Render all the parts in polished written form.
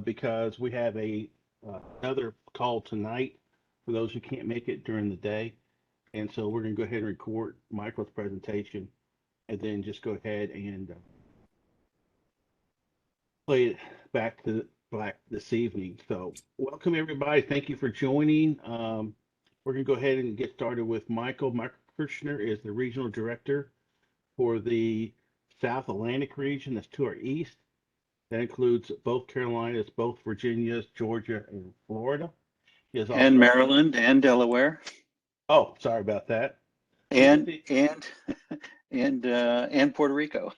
because we have another call tonight for those who can't make it during the day. And so we're going to go ahead and record Michael's presentation and then just go ahead and play it back this evening. So welcome everybody. Thank you for joining. We're going to go ahead and get started with Michael. Michael Kirchner is the regional director for the South Atlantic region. That's to our east. That includes both Carolinas, both Virginias, Georgia, and Florida. He is And also, Maryland and Delaware. oh, sorry about that. And Puerto Rico.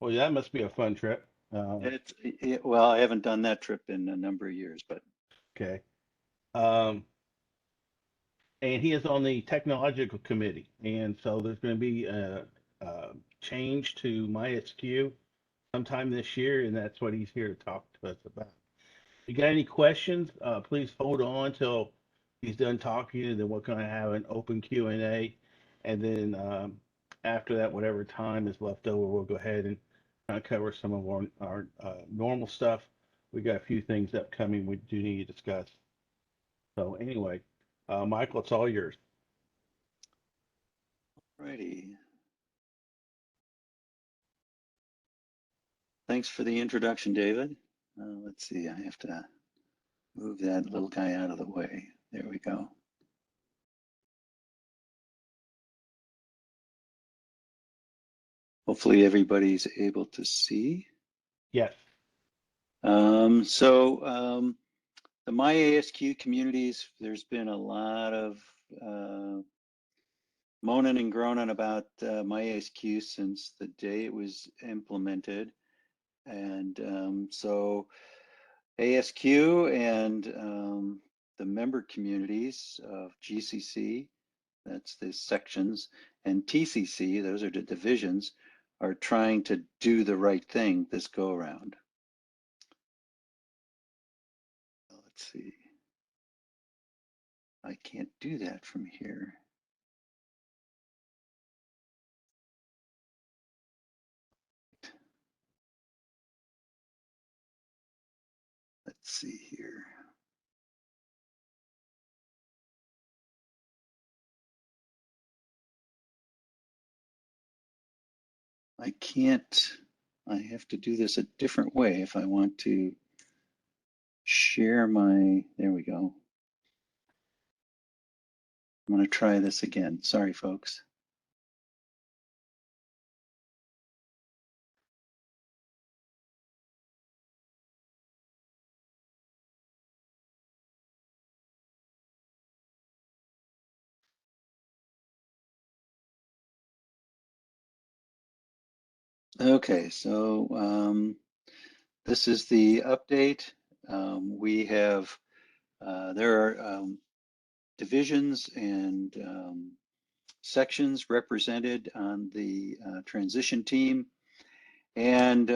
Well, that must be a fun trip. Well, I haven't done that trip in a number of years, but Okay. And he is on the technological committee, and so there's going to be a change to MyASQ sometime this year, and that's what he's here to talk to us about. If you got any questions, please hold on till he's done talking, and then we're going to have an open Q&A, and then after that, whatever time is left over, we'll go ahead and kind of cover some of our normal stuff. We got a few things upcoming we do need to discuss. So anyway, Michael, it's all yours. Alrighty. Thanks for the introduction, David. Let's see, I have to move that little guy out of the way. There we go. Hopefully everybody's able to see. Yes. The MyASQ communities, there's been a lot of moaning and groaning about MyASQ since the day it was implemented. And so ASQ and the member communities of GCC, that's the sections, and TCC, those are the divisions, are trying to do the right thing this go around. Let's see. I can't do that from here. Let's see here. I can't, I have to do this a different way if I want to share my, there we go. I'm going to try this again. Sorry, folks. Okay, so this is the update. We have, there are divisions and sections represented on the transition team. And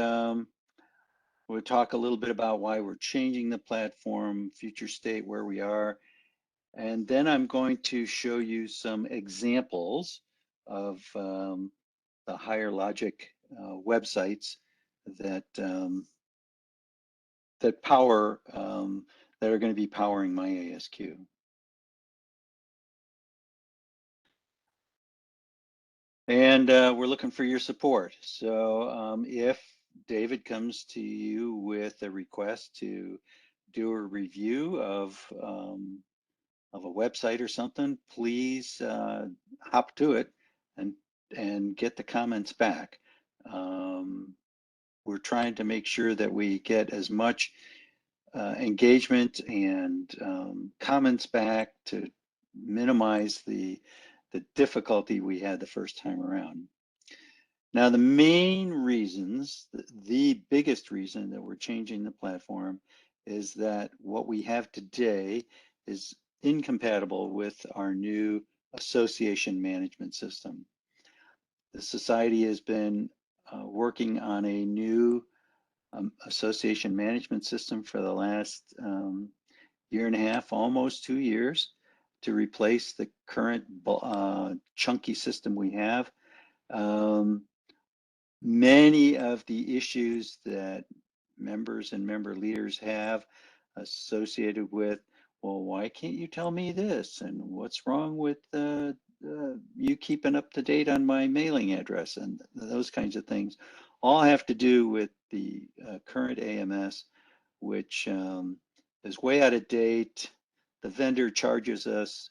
we'll talk a little bit about why we're changing the platform, future state, where we are. And then I'm going to show you some examples of the higher logic websites that that power that are going to be powering MyASQ. And we're looking for your support. So if David comes to you with a request to do a review of a website or something, please hop to it and get the comments back. We're trying to make sure that we get as much engagement and comments back to minimize the difficulty we had the first time around. Now, the main reasons, the biggest reason that we're changing the platform is that what we have today is incompatible with our new association management system. The society has been working on a new association management system for the last year and a half, almost 2 years, to replace the current chunky system we have. Many of the issues that members and member leaders have associated with, well, why can't you tell me this? And what's wrong with you keeping up to date on my mailing address? And those kinds of things all have to do with the current AMS, which is way out of date. The vendor charges us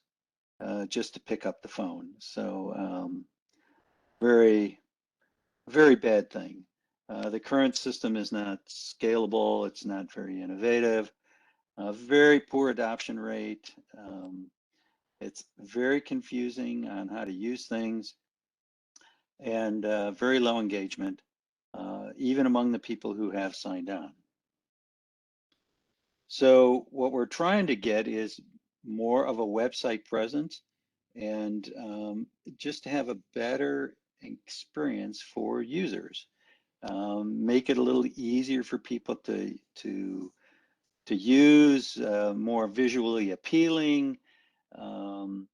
just to pick up the phone. So very, very bad thing. The current system is not scalable. It's not very innovative. Very poor adoption rate. It's very confusing on how to use things, and very low engagement, even among the people who have signed on. So what we're trying to get is more of a website presence, and just to have a better experience for users. Make it a little easier for people to use, more visually appealing, and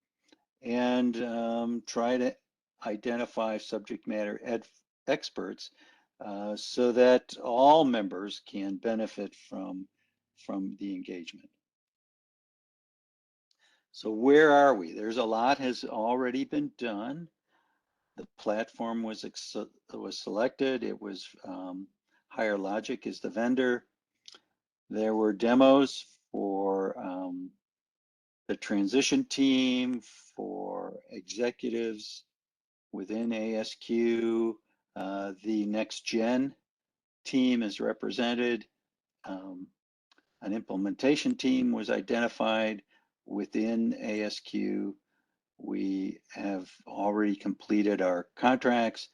try to identify subject matter experts so that all members can benefit from the engagement. So where are we? There's a lot has already been done. The platform was selected. It was Higher Logic is the vendor. There were demos for the transition team, for executives within ASQ. The next gen team is represented. An implementation team was identified within ASQ. We have already completed our contracts.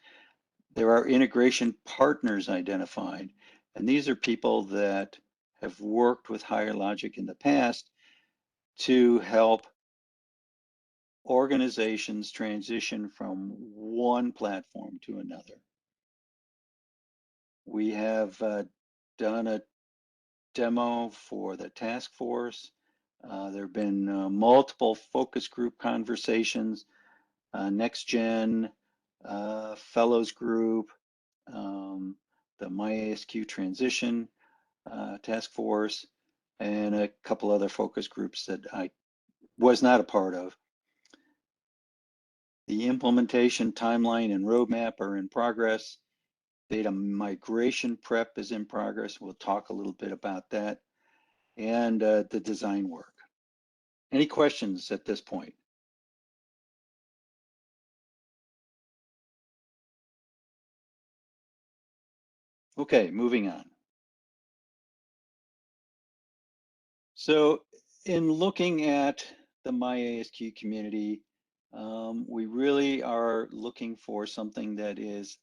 There are integration partners identified, and these are people that have worked with Higher Logic in the past to help organizations transition from one platform to another. We have done a demo for the task force. There have been multiple focus group conversations, next gen, fellows group, the MyASQ transition task force, and a couple other focus groups that I was not a part of. The implementation timeline and roadmap are in progress. Data migration prep is in progress. We'll talk a little bit about that, and the design work. Any questions at this point? Okay, moving on. So in looking at the MyASQ community, we really are looking for something that is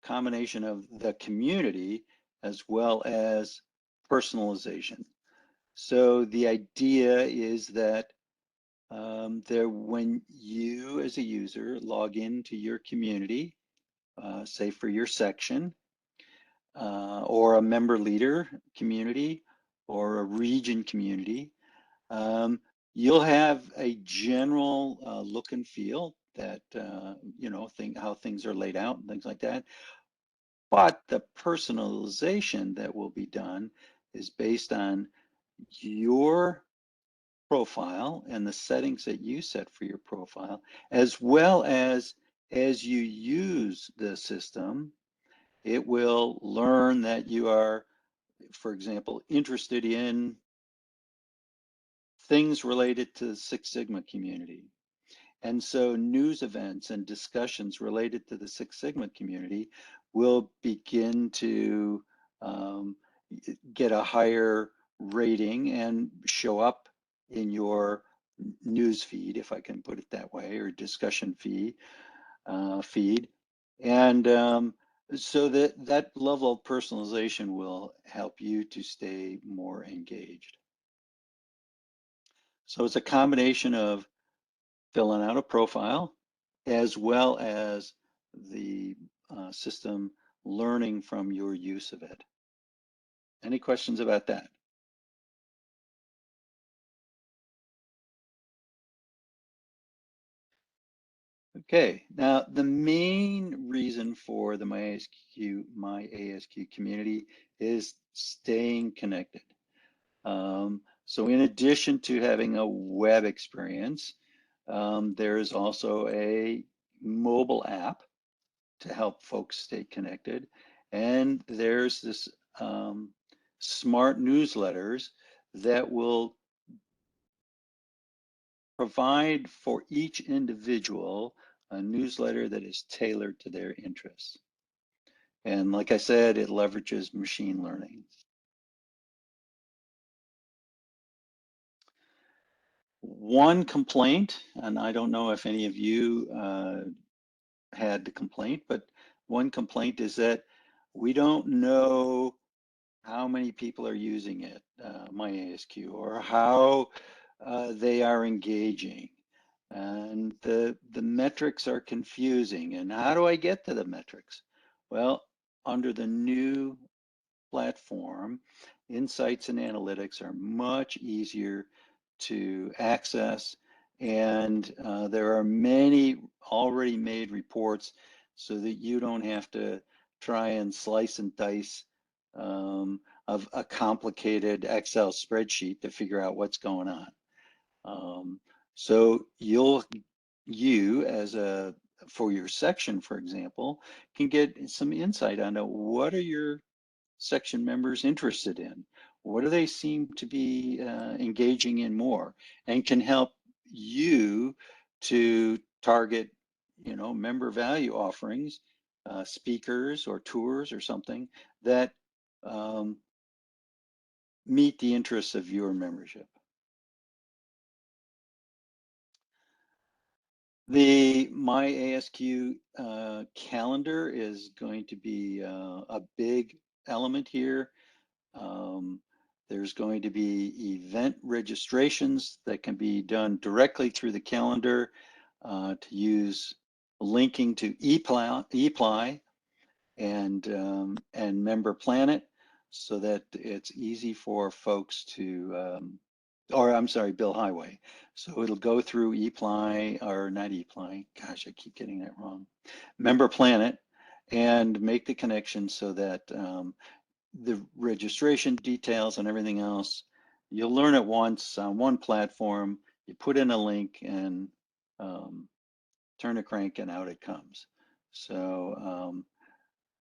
a combination of the community as well as personalization. So the idea is that when you as a user log into your community, say for your section, or a member leader community or a region community, you'll have a general look and feel that, how things are laid out and things like that. But the personalization that will be done is based on your profile and the settings that you set for your profile, as well as you use the system, it will learn that you are, for example, interested in things related to the Six Sigma community. And so news events and discussions related to the Six Sigma community will begin to get a higher rating and show up in your news feed, if I can put it that way, or discussion feed. And so that level of personalization will help you to stay more engaged. So it's a combination of filling out a profile as well as the system learning from your use of it. Any questions about that? Okay, now the main reason for the MyASQ community is staying connected. So in addition to having a web experience, there is also a mobile app to help folks stay connected. And there's this smart newsletters that will provide for each individual a newsletter that is tailored to their interests. And like I said, it leverages machine learning. One complaint, and I don't know if any of you had the complaint, but one complaint is that we don't know how many people are using it, MyASQ, or how they are engaging. And the metrics are confusing. And how do I get to the metrics? Well, under the new platform, insights and analytics are much easier to access. And there are many already made reports so that you don't have to try and slice and dice of a complicated Excel spreadsheet to figure out what's going on. So you as a, for your section, for example, can get some insight on what are your section members interested in? What do they seem to be engaging in more, and can help you to target, member value offerings, speakers or tours or something that meet the interests of your membership. The MyASQ calendar is going to be a big element here. There's going to be event registrations that can be done directly through the calendar to use linking to ePly and Member Planet, so that it's easy for folks to, or I'm sorry, Bill Highway. So it'll go through ePly, or not ePly, gosh, I keep getting that wrong, Member Planet, and make the connection so that the registration details and everything else, you'll learn it once on one platform, you put in a link and turn a crank and out it comes. So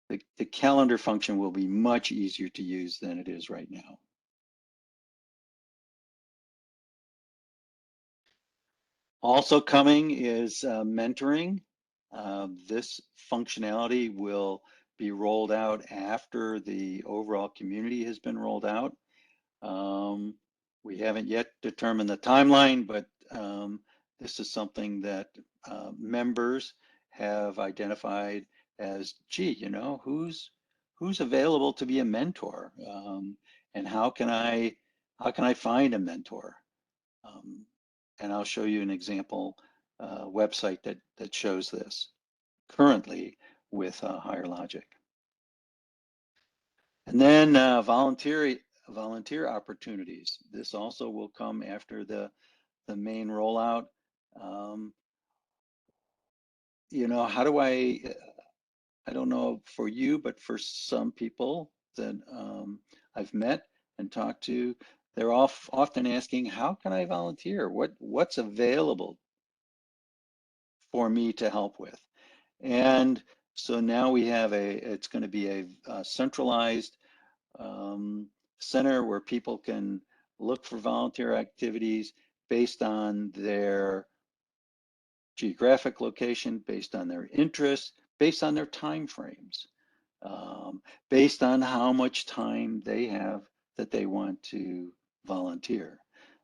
the calendar function will be much easier to use than it is right now. Also coming is mentoring. This functionality will be rolled out after the overall community has been rolled out. We haven't yet determined the timeline, but this is something that members have identified as, gee, who's available to be a mentor, and how can I find a mentor? And I'll show you an example website that shows this currently with Higher Logic. And then volunteer opportunities. This also will come after the main rollout. How do I don't know for you, but for some people that I've met and talked to, they're often asking, how can I volunteer? What's available for me to help with? And so now we have it's going to be a centralized center where people can look for volunteer activities based on their geographic location, based on their interests, based on their time frames, based on how much time they have that they want to volunteer.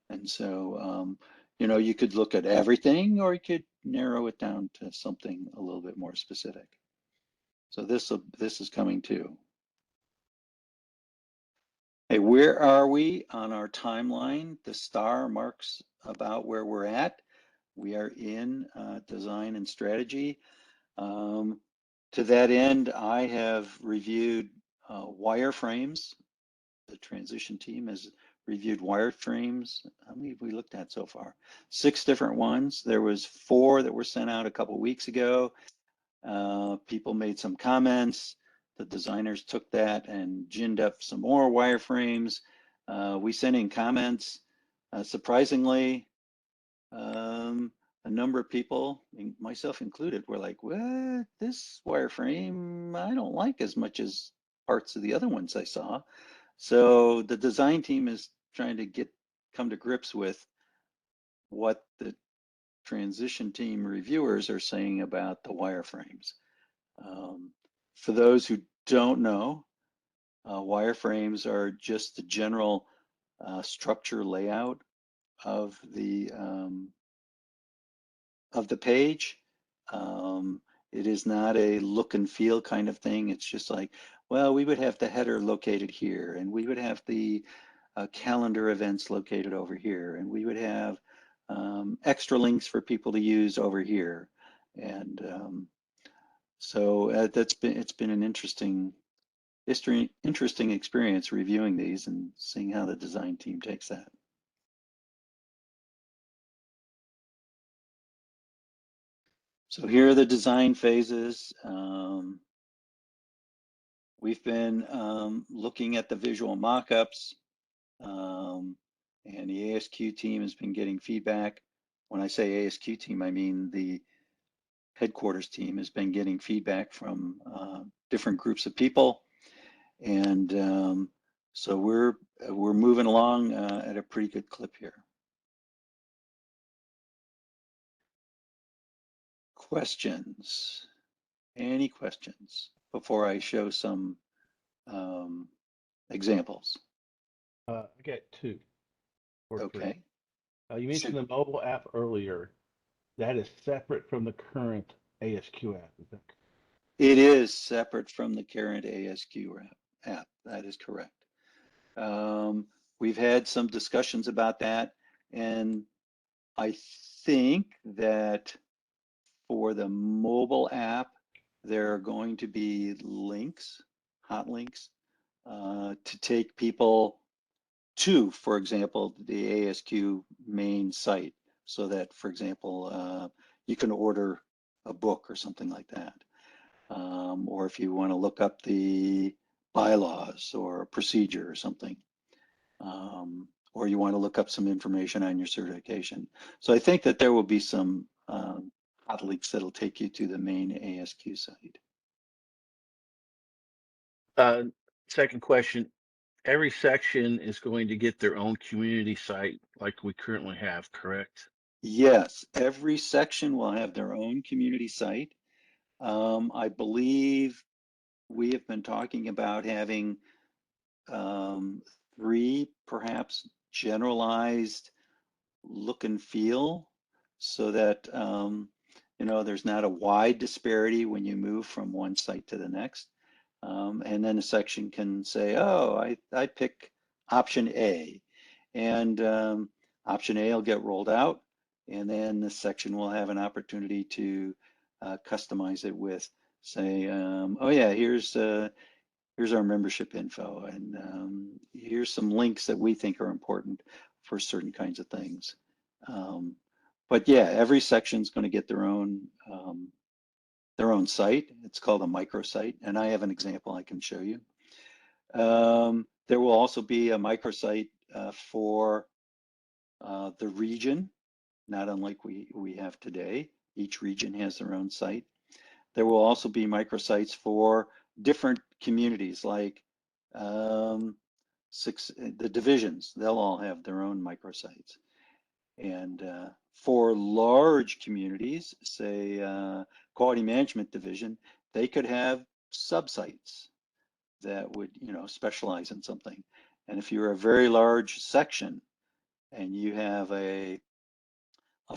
And so, you could look at everything, or you could narrow it down to something a little bit more specific. So this is coming too. Hey, where are we on our timeline? The star marks about where we're at. We are in design and strategy. To that end, I have reviewed wireframes. The transition team has reviewed wireframes. How many have we looked at so far? 6 different ones. There was 4 that were sent out a couple weeks ago. People made some comments. The designers took that and ginned up some more wireframes. We sent in comments. Surprisingly, a number of people, myself included, were like, "What? This wireframe I don't like as much as parts of the other ones I saw." So the design team is trying to come to grips with what the transition team reviewers are saying about the wireframes. For those who don't know, wireframes are just the general structure layout of the page. It is not a look and feel kind of thing. It's just like, well, we would have the header located here, and we would have the calendar events located over here, and we would have extra links for people to use over here. And so it's been an interesting experience reviewing these and seeing how the design team takes that. So here are the design phases. We've been looking at the visual mock-ups, and the ASQ team has been getting feedback. When I say ASQ team, I mean the headquarters team has been getting feedback from different groups of people. And so we're moving along at a pretty good clip here. Questions? Any questions before I show some examples? I got 2 or 3. Okay. You mentioned the mobile app earlier. That is separate from the current ASQ app. Is that correct? It is separate from the current ASQ app. That is correct. We've had some discussions about that, and I think that for the mobile app, there are going to be links, hot links, to take people to, for example, the ASQ main site, so that, for example, you can order a book or something like that. Or if you want to look up the bylaws or a procedure or something, or you want to look up some information on your certification. So I think that there will be some hot links that'll take you to the main ASQ site. Second question, every section is going to get their own community site like we currently have, correct? Yes, every section will have their own community site. I believe we have been talking about having 3 perhaps generalized look and feel, so that there's not a wide disparity when you move from one site to the next. And then a section can say, oh, I pick option A, and option A will get rolled out, and then the section will have an opportunity to customize it with, say, oh yeah, here's our membership info, and here's some links that we think are important for certain kinds of things. But yeah, every section is going to get their own site. It's called a microsite, and I have an example I can show you. There will also be a microsite for the region, not unlike we have today. Each region has their own site. There will also be microsites for different communities, like the divisions. They'll all have their own microsites. And for large communities, say quality management division, they could have subsites that would, specialize in something. And if you're a very large section and you have a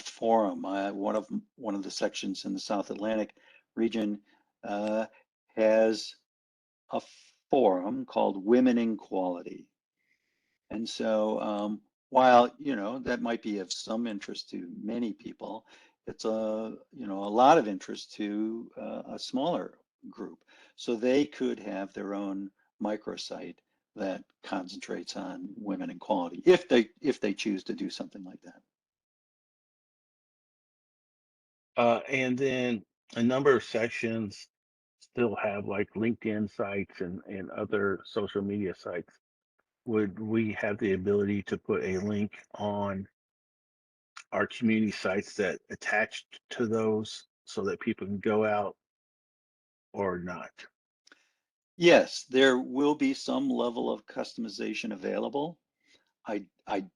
forum, one of the sections in the South Atlantic region has a forum called Women in Quality. And so while, that might be of some interest to many people, it's a lot of interest to a smaller group. So they could have their own microsite that concentrates on women and quality, if they choose to do something like that. And then a number of sections still have like LinkedIn sites and other social media sites. Would we have the ability to put a link on our community sites that attached to those so that people can go out or not? Yes, there will be some level of customization available. I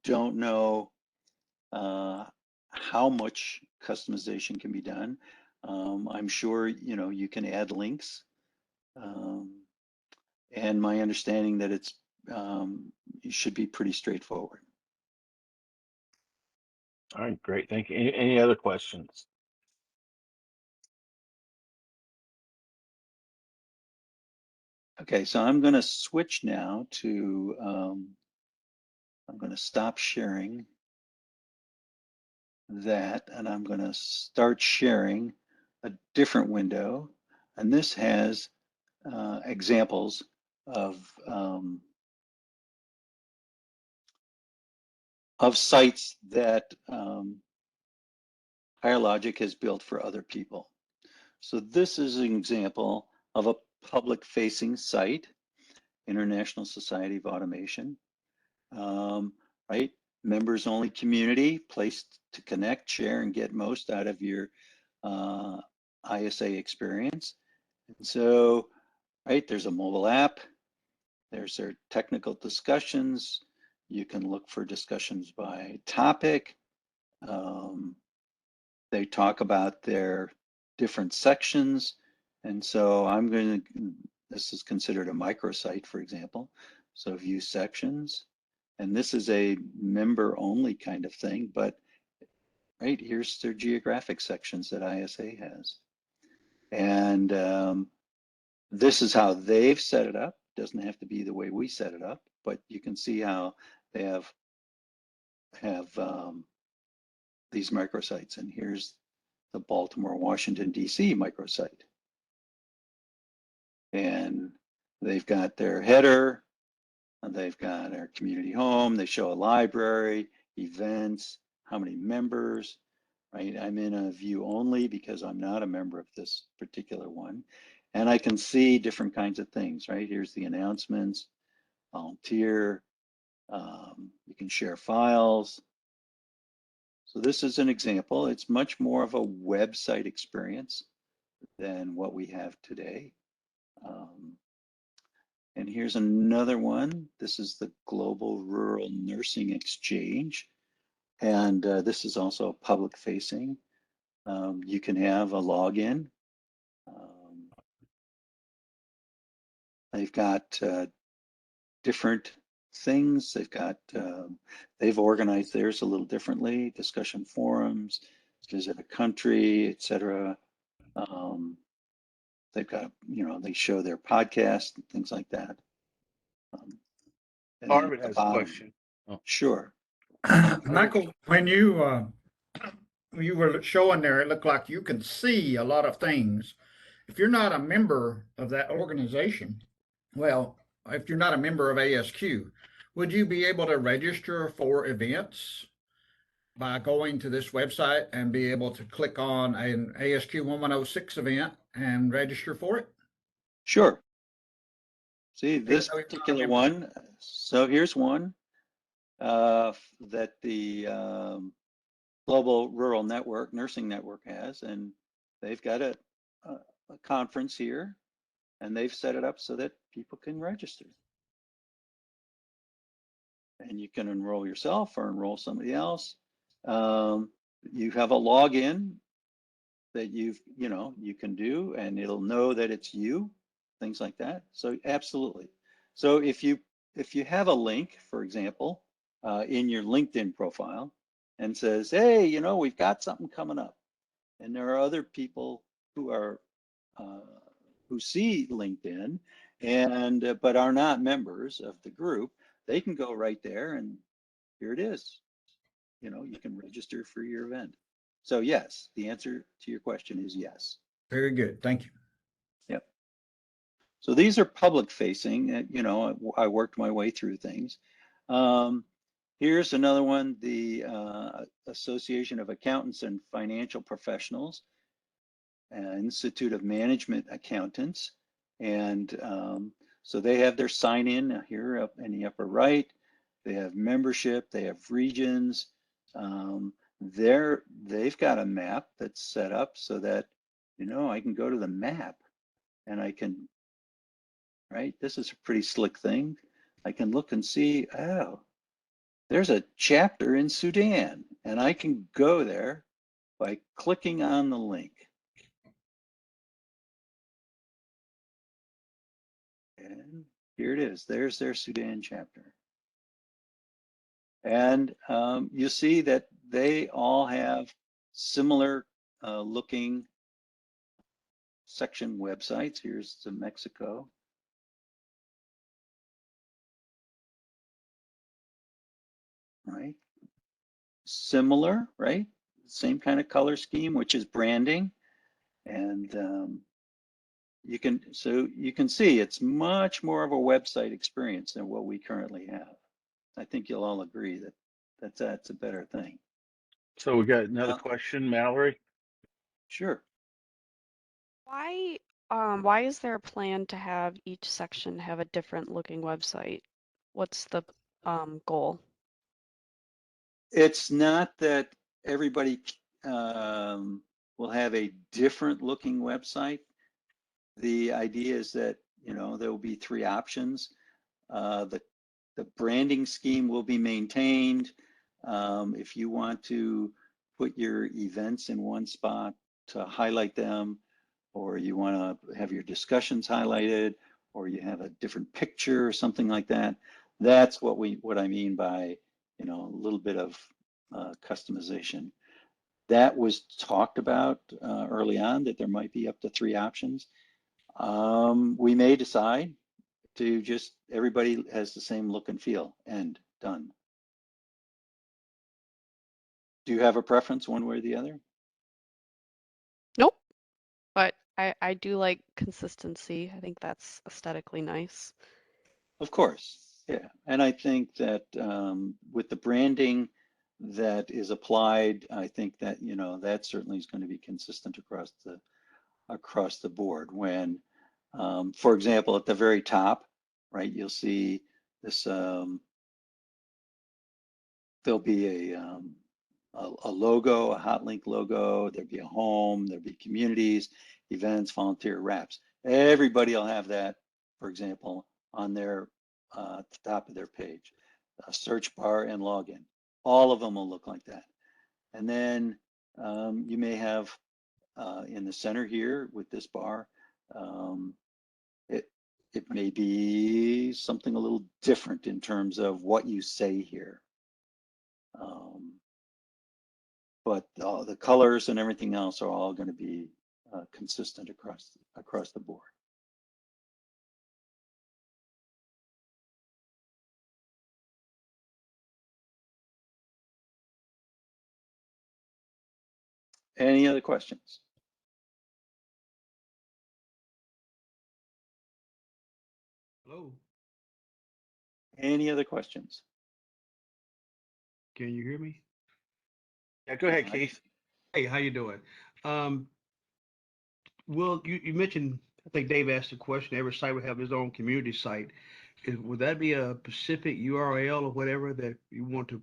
don't know how much customization can be done. I'm sure, you know, you can add links. And my understanding that it should be pretty straightforward. All right, great. Thank you. Any other questions? Okay, so I'm going to switch now to, I'm going to stop sharing that, and I'm going to start sharing a different window. And this has examples of sites that Higher Logic has built for other people. So this is an example of a public-facing site, International Society of Automation, right? Members-only community, place to connect, share, and get most out of your ISA experience. And so, right, there's a mobile app, there's their technical discussions. You can look for discussions by topic. They talk about their different sections. And so this is considered a microsite, for example. So view sections. And this is a member only kind of thing, but right, here's their geographic sections that ISA has. And this is how they've set it up. Doesn't have to be the way we set it up, but you can see how they have these microsites. And here's the Baltimore, Washington, DC microsite. And they've got their header, and they've got our community home. They show a library, events, how many members, right? I'm in a view only because I'm not a member of this particular one. And I can see different kinds of things, right? Here's the announcements, volunteer, you can share files. So this is an example. It's much more of a website experience than what we have today. And here's another one. This is the Global Rural Nursing Exchange. And this is also public facing. You can have a login. They've got different things. They've organized theirs a little differently, discussion forums, visit a country, etc. They've got, you know, they show their podcast and things like that. And then Arvid at the has a bottom, question. Oh. sure. Michael, when you were showing there, it looked like you can see a lot of things. If you're not a member of that organization, well, if you're not a member of ASQ, would you be able to register for events by going to this website and be able to click on an ASQ 1106 event and register for it? Sure. See Even this though you're not a particular member? one. So here's one that the Global Rural Network, Nursing Network has, and they've got a conference here, and they've set it up so that people can register. And you can enroll yourself or enroll somebody else. You have a login that you can do, and it'll know that it's you, things like that. So absolutely. So if you have a link, for example, in your LinkedIn profile and says, hey, you know, we've got something coming up, and there are other people who are who see LinkedIn and but are not members of the group, they can go right there and here it is. You know, you can register for your event. So yes, the answer to your question is yes. Very good. Thank you. Yep. So these are public facing, you know, I worked my way through things. Here's another one, the Association of Accountants and Financial Professionals, Institute of Management Accountants. And so they have their sign in here up in the upper right. They have membership, they have regions. They've got a map that's set up so that, you know, I can go to the map and I can, right? This is a pretty slick thing. I can look and see, oh, there's a chapter in Sudan, and I can go there by clicking on the link. And here it is. There's their Sudan chapter. And you see that they all have similar looking section websites. Here's to Mexico. Right? Similar, right? Same kind of color scheme, which is branding. And you can see it's much more of a website experience than what we currently have. I think you'll all agree that that's a better thing. So we got another question, Mallory. Sure. Why is there a plan to have each section have a different looking website? What's the goal? It's not that everybody will have a different looking website. The idea is that, you know, there will be three options. The branding scheme will be maintained. If you want to put your events in one spot to highlight them, or you want to have your discussions highlighted, or you have a different picture or something like that, that's what I mean by, you know, a little bit of customization. That was talked about early on, that there might be up to three options. We may decide to just, everybody has the same look and feel, and done. Do you have a preference one way or the other? Nope. But I do like consistency. I think that's aesthetically nice. Of course, yeah. And I think that with the branding that is applied, I think that, you know, that certainly is going to be consistent across the board. When, for example, at the very top, right, you'll see this, there'll be a logo, a hot link logo, there'll be a home, there'll be communities, events, volunteer wraps. Everybody will have that, for example, on their at the top of their page, a search bar and login. All of them will look like that. And then you may have in the center here with this bar, it may be something a little different in terms of what you say here. But the colors and everything else are all going to be consistent across the board. Any other questions? Hello, Any other questions? can you hear me? Yeah, go ahead, Keith. Hey, how you doing? Um, well, you mentioned, I think Dave asked a question, every site would have its own community site. Would that be a specific URL or whatever that you want to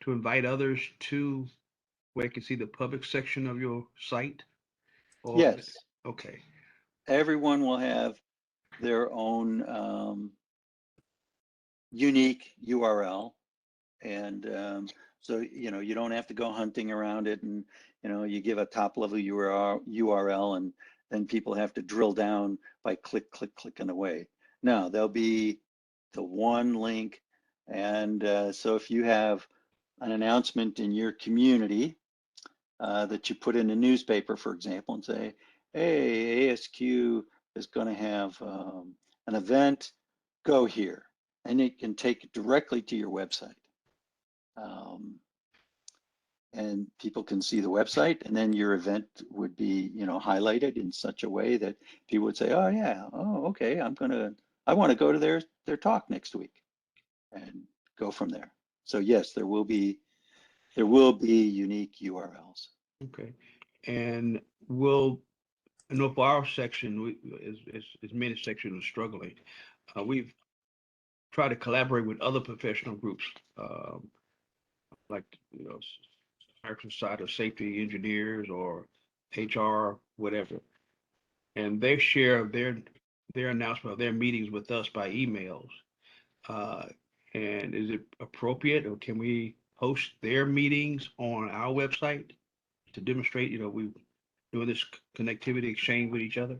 invite others to where they can see the public section of your site? Or, Yes. okay, Everyone will have their own unique URL. And so, you know, you don't have to go hunting around it, and, you know, you give a top level URL and then people have to drill down by clicking away. No, there'll be the one link. And so if you have an announcement in your community that you put in a newspaper, for example, and say, hey, ASQ is going to have an event, go here. And it can take it directly to your website. and people can see the website, and then your event would be, highlighted in such a way that people would say, oh yeah, oh, okay, I want to go to their talk next week and go from there. So yes, there will be unique URLs. Okay. And I know for our section, as many sections are struggling, we've tried to collaborate with other professional groups, like, side of safety engineers or HR, whatever. And they share their announcement of their meetings with us by emails. Uh, and is it appropriate, or can we host their meetings on our website to demonstrate, we doing this connectivity exchange with each other?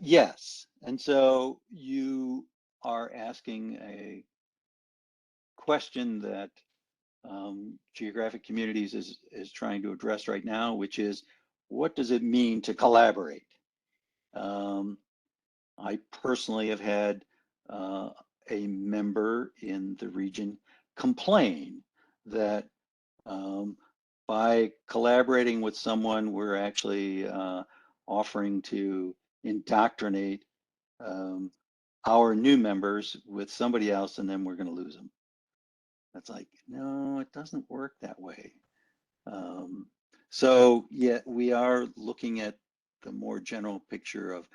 Yes, and so you are asking a question that Geographic Communities is trying to address right now, which is, what does it mean to collaborate? I personally have had a member in the region complain that by collaborating with someone, we're actually offering to indoctrinate our new members with somebody else, and then we're going to lose them. That's like, no, it doesn't work that way. So yeah, we are looking at the more general picture of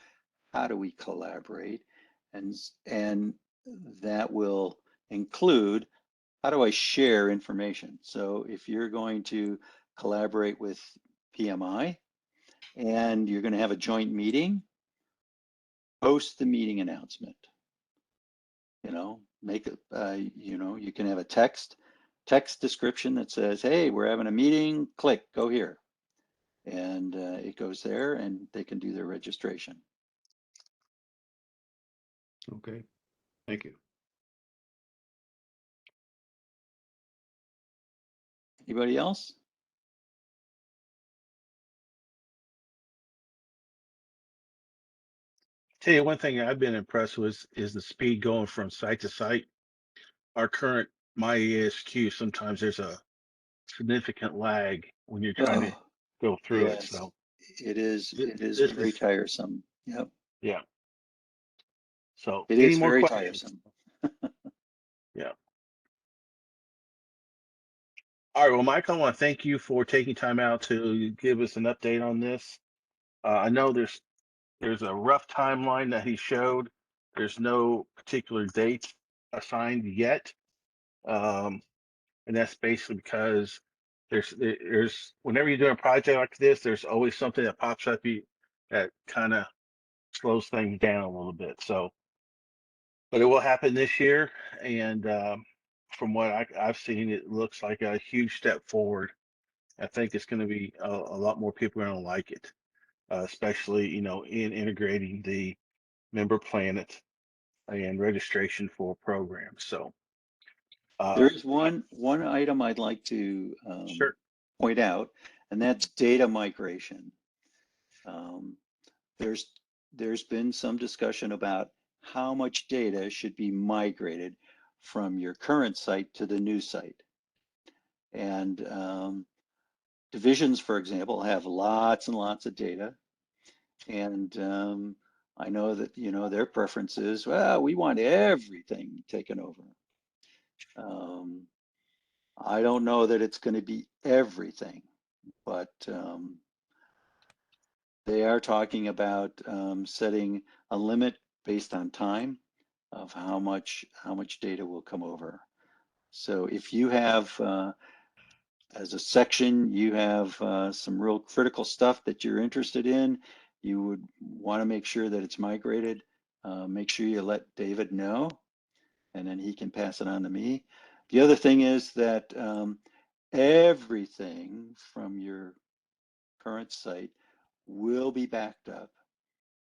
how do we collaborate, and that will include, how do I share information? So if you're going to collaborate with PMI and you're going to have a joint meeting, post the meeting announcement. Make it, you can have a text description that says, hey, we're having a meeting, click, go here. And it goes there and they can do their registration. Okay, thank you. Anybody else? Tell you one thing I've been impressed with is the speed going from site to site. Our current MyASQ, sometimes there's a significant lag when you're trying to go through it. Yes, So it is this very is, tiresome. Yep. yeah. So It any is more very questions? tiresome. Yeah. All right. Well, Mike, I want to thank you for taking time out to give us an update on this. I know there's a rough timeline that he showed. There's no particular date assigned yet. And that's basically because there's whenever you're doing a project like this, there's always something that pops up that kind of slows things down a little bit. So, but it will happen this year, and from what I've seen, it looks like a huge step forward. I think it's going to be a lot more people are going to like it, especially in integrating the member planet and registration for programs. So There is one item I'd like to sure. point out, and that's data migration. There's been some discussion about how much data should be migrated from your current site to the new site. And divisions, for example, have lots and lots of data. And I know that, their preference is, well, we want everything taken over. I don't know that it's going to be everything, but they are talking about setting a limit based on time of how much data will come over. So if you have, as a section, you have some real critical stuff that you're interested in, you would want to make sure that it's migrated. Make sure you let David know, and then he can pass it on to me. The other thing is that everything from your current site will be backed up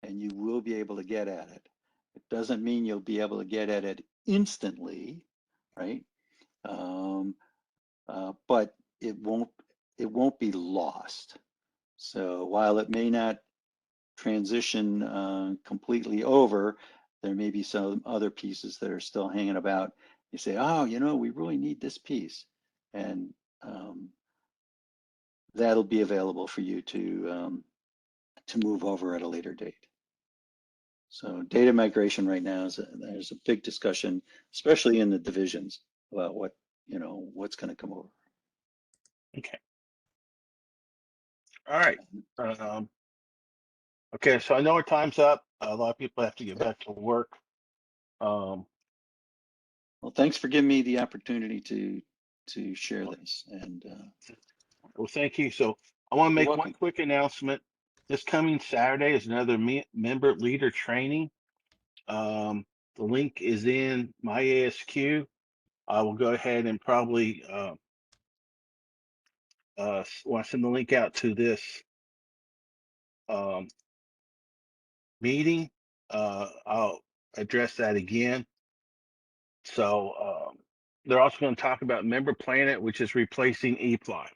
and you will be able to get at it. It doesn't mean you'll be able to get at it instantly, right? But it won't be lost. So while it may not transition completely over, there may be some other pieces that are still hanging about. You say, oh, we really need this piece. And that'll be available for you to move over at a later date. So data migration right now there's a big discussion, especially in the divisions, about what's going to come over. Okay. All right. Okay, so I know our time's up. A lot of people have to get back to work. Well, thanks for giving me the opportunity to share this. And Well, thank you. So I want to You're make welcome. one quick announcement. This coming Saturday is another member leader training. The link is in MyASQ. I will go ahead and probably when I send the link out to this meeting, I'll address that again. So they're also going to talk about Member Planet, which is replacing ePly.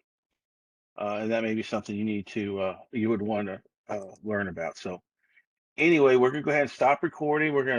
And that may be something you need to you would want to learn about. So anyway, we're going to go ahead and stop recording. We're going to